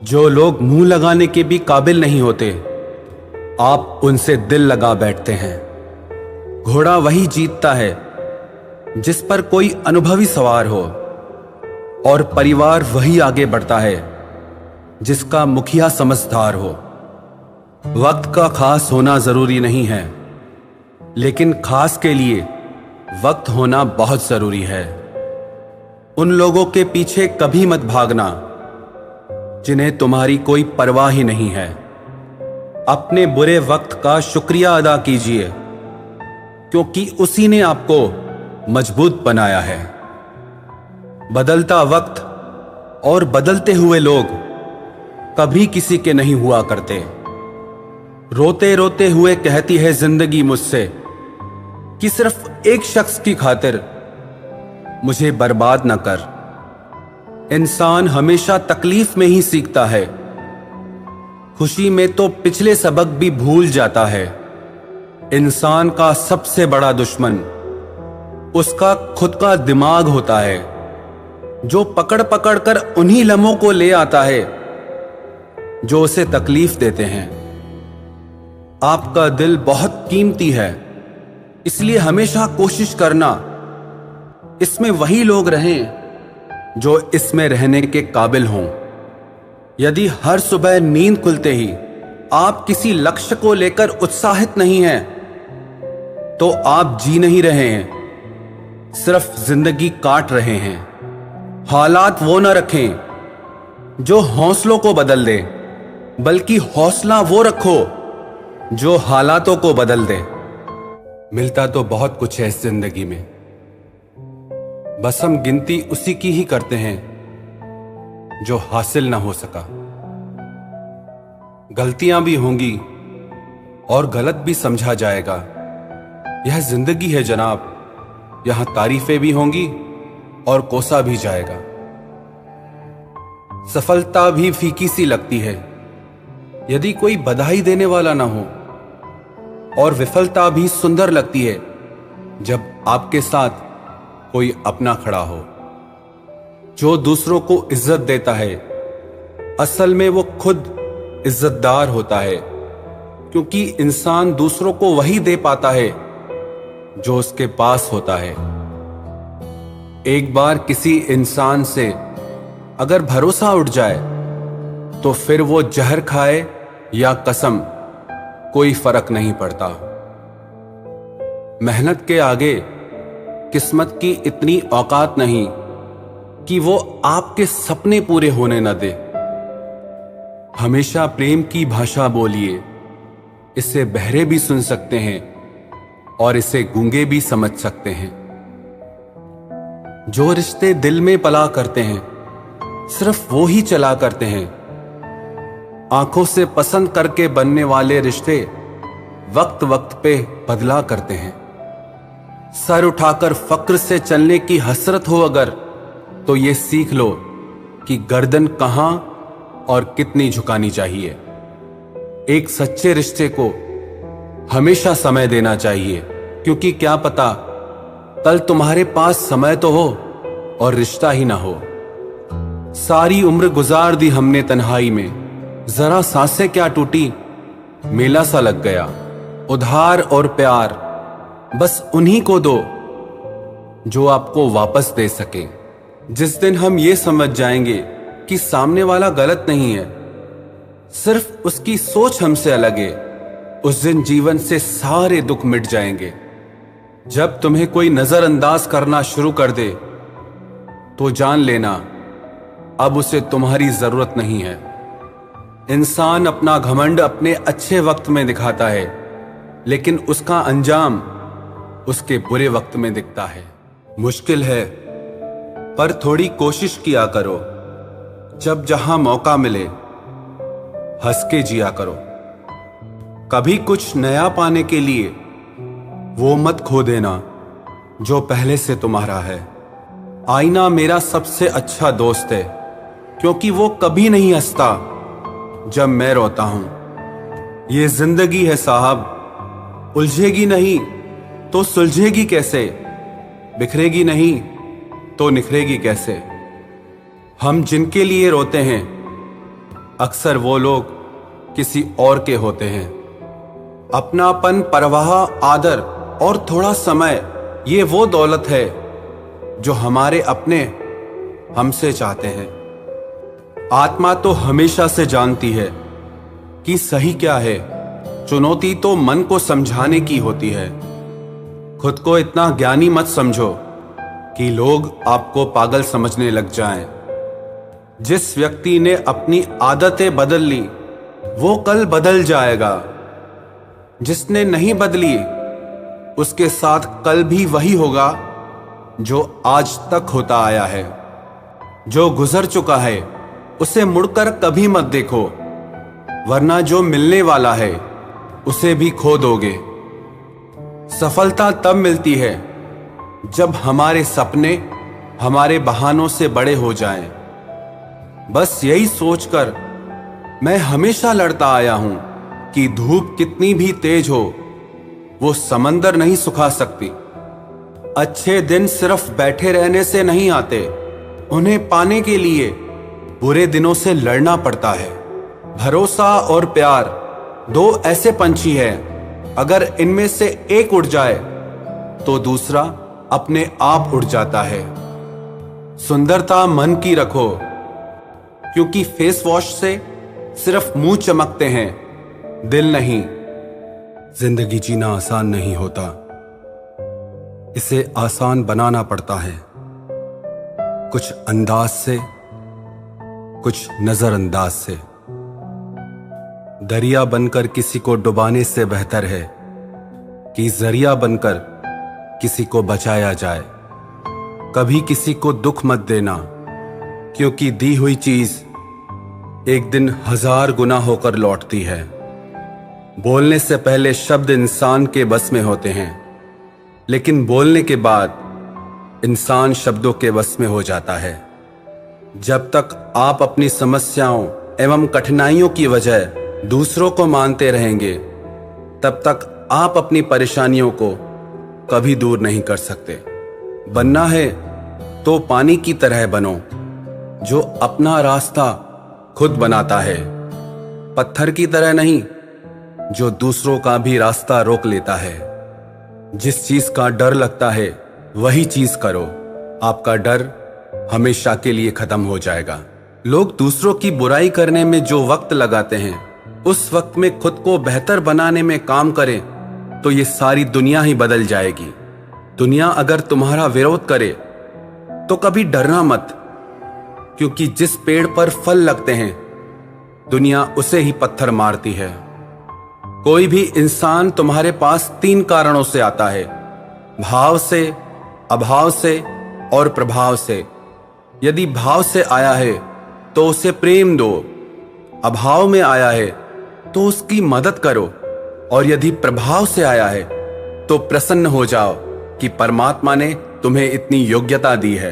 जो लोग मुंह लगाने के भी काबिल नहीं होते, आप उनसे दिल लगा बैठते हैं। घोड़ा वही जीतता है जिस पर कोई अनुभवी सवार हो, और परिवार वही आगे बढ़ता है जिसका मुखिया समझदार हो। वक्त का खास होना जरूरी नहीं है, लेकिन खास के लिए वक्त होना बहुत जरूरी है। उन लोगों के पीछे कभी मत भागना जिन्हें तुम्हारी कोई परवाह ही नहीं है। अपने बुरे वक्त का शुक्रिया अदा कीजिए, क्योंकि उसी ने आपको मजबूत बनाया है। बदलता वक्त और बदलते हुए लोग कभी किसी के नहीं हुआ करते। रोते रोते हुए कहती है जिंदगी मुझसे कि सिर्फ एक शख्स की खातिर मुझे बर्बाद न कर। इंसान हमेशा तकलीफ में ही सीखता है। खुशी में तो पिछले सबक भी भूल जाता है। इंसान का सबसे बड़ा दुश्मन उसका खुद का दिमाग होता है, जो पकड़ पकड़ कर उन्हीं लम्हों को ले आता है जो उसे तकलीफ देते हैं। आपका दिल बहुत कीमती है, इसलिए हमेशा कोशिश करना इसमें वही लोग रहें जो इसमें रहने के काबिल हों। यदि हर सुबह नींद खुलते ही आप किसी लक्ष्य को लेकर उत्साहित नहीं हैं, तो आप जी नहीं रहे हैं, सिर्फ जिंदगी काट रहे हैं। हालात वो न रखें जो हौसलों को बदल दे, बल्कि हौसला वो रखो जो हालातों को बदल दे। मिलता तो बहुत कुछ है इस जिंदगी में, बस हम गिनती उसी की ही करते हैं जो हासिल ना हो सका। गलतियां भी होंगी और गलत भी समझा जाएगा। यह जिंदगी है जनाब, यहां तारीफें भी होंगी और कोसा भी जाएगा। सफलता भी फीकी सी लगती है यदि कोई बधाई देने वाला ना हो, और विफलता भी सुंदर लगती है जब आपके साथ कोई अपना खड़ा हो। जो दूसरों को इज्जत देता है, असल में वो खुद इज्जतदार होता है, क्योंकि इंसान दूसरों को वही दे पाता है जो उसके पास होता है। एक बार किसी इंसान से अगर भरोसा उठ जाए, तो फिर वो जहर खाए या कसम, कोई फर्क नहीं पड़ता। मेहनत के आगे किस्मत की इतनी औकात नहीं कि वो आपके सपने पूरे होने न दे। हमेशा प्रेम की भाषा बोलिए, इसे बहरे भी सुन सकते हैं और इसे गूंगे भी समझ सकते हैं। जो रिश्ते दिल में पला करते हैं, सिर्फ वो ही चला करते हैं। आंखों से पसंद करके बनने वाले रिश्ते वक्त वक्त पे बदला करते हैं। सर उठाकर फक्र से चलने की हसरत हो अगर, तो ये सीख लो कि गर्दन कहां और कितनी झुकानी चाहिए। एक सच्चे रिश्ते को हमेशा समय देना चाहिए, क्योंकि क्या पता कल तुम्हारे पास समय तो हो और रिश्ता ही ना हो। सारी उम्र गुजार दी हमने तन्हाई में, जरा सांसें क्या टूटी, मेला सा लग गया। उधार और प्यार बस उन्हीं को दो जो आपको वापस दे सके। जिस दिन हम ये समझ जाएंगे कि सामने वाला गलत नहीं है, सिर्फ उसकी सोच हमसे अलग है, उस दिन जीवन से सारे दुख मिट जाएंगे। जब तुम्हें कोई नजरअंदाज करना शुरू कर दे, तो जान लेना अब उसे तुम्हारी जरूरत नहीं है। इंसान अपना घमंड अपने अच्छे वक्त में दिखाता है, लेकिन उसका अंजाम उसके बुरे वक्त में दिखता है। मुश्किल है, पर थोड़ी कोशिश किया करो। जब जहां मौका मिले, हंस के जिया करो। कभी कुछ नया पाने के लिए वो मत खो देना जो पहले से तुम्हारा है। आईना मेरा सबसे अच्छा दोस्त है, क्योंकि वो कभी नहीं हंसता जब मैं रोता हूं। ये जिंदगी है साहब, उलझेगी नहीं तो सुलझेगी कैसे, बिखरेगी नहीं तो निखरेगी कैसे। हम जिनके लिए रोते हैं अक्सर वो लोग किसी और के होते हैं। अपनापन, परवाह, आदर और थोड़ा समय, ये वो दौलत है जो हमारे अपने हमसे चाहते हैं। आत्मा तो हमेशा से जानती है कि सही क्या है। चुनौती तो मन को समझाने की होती है। खुद को इतना ज्ञानी मत समझो कि लोग आपको पागल समझने लग जाएं। जिस व्यक्ति ने अपनी आदतें बदल ली वो कल बदल जाएगा। जिसने नहीं बदली उसके साथ कल भी वही होगा जो आज तक होता आया है। जो गुजर चुका है उसे मुड़कर कभी मत देखो, वरना जो मिलने वाला है उसे भी खो दोगे। सफलता तब मिलती है जब हमारे सपने हमारे बहानों से बड़े हो जाएं। बस यही सोचकर मैं हमेशा लड़ता आया हूं कि धूप कितनी भी तेज हो वो समंदर नहीं सुखा सकती। अच्छे दिन सिर्फ बैठे रहने से नहीं आते, उन्हें पाने के लिए बुरे दिनों से लड़ना पड़ता है। भरोसा और प्यार दो ऐसे पंछी हैं, अगर इनमें से एक उड़ जाए तो दूसरा अपने आप उड़ जाता है। सुंदरता मन की रखो, क्योंकि फेस वॉश से सिर्फ मुंह चमकते हैं, दिल नहीं। जिंदगी जीना आसान नहीं होता, इसे आसान बनाना पड़ता है। कुछ अंदाज से, कुछ नजरअंदाज से। दरिया बनकर किसी को डुबाने से बेहतर है कि जरिया बनकर किसी को बचाया जाए। कभी किसी को दुख मत देना, क्योंकि दी हुई चीज एक दिन 1000 गुना होकर लौटती है। बोलने से पहले शब्द इंसान के बस में होते हैं, लेकिन बोलने के बाद इंसान शब्दों के बस में हो जाता है। जब तक आप अपनी समस्याओं एवं कठिनाइयों की वजह दूसरों को मानते रहेंगे, तब तक आप अपनी परेशानियों को कभी दूर नहीं कर सकते। बनना है तो पानी की तरह बनो, जो अपना रास्ता खुद बनाता है। पत्थर की तरह नहीं, जो दूसरों का भी रास्ता रोक लेता है। जिस चीज का डर लगता है वही चीज करो, आपका डर हमेशा के लिए खत्म हो जाएगा। लोग दूसरों की बुराई करने में जो वक्त लगाते हैं, उस वक्त में खुद को बेहतर बनाने में काम करें तो ये सारी दुनिया ही बदल जाएगी। दुनिया अगर तुम्हारा विरोध करे तो कभी डरना मत, क्योंकि जिस पेड़ पर फल लगते हैं दुनिया उसे ही पत्थर मारती है। कोई भी इंसान तुम्हारे पास 3 कारणों से आता है, भाव से, अभाव से और प्रभाव से। यदि भाव से आया है तो उसे प्रेम दो, अभाव में आया है तो उसकी मदद करो, और यदि प्रभाव से आया है तो प्रसन्न हो जाओ कि परमात्मा ने तुम्हें इतनी योग्यता दी है।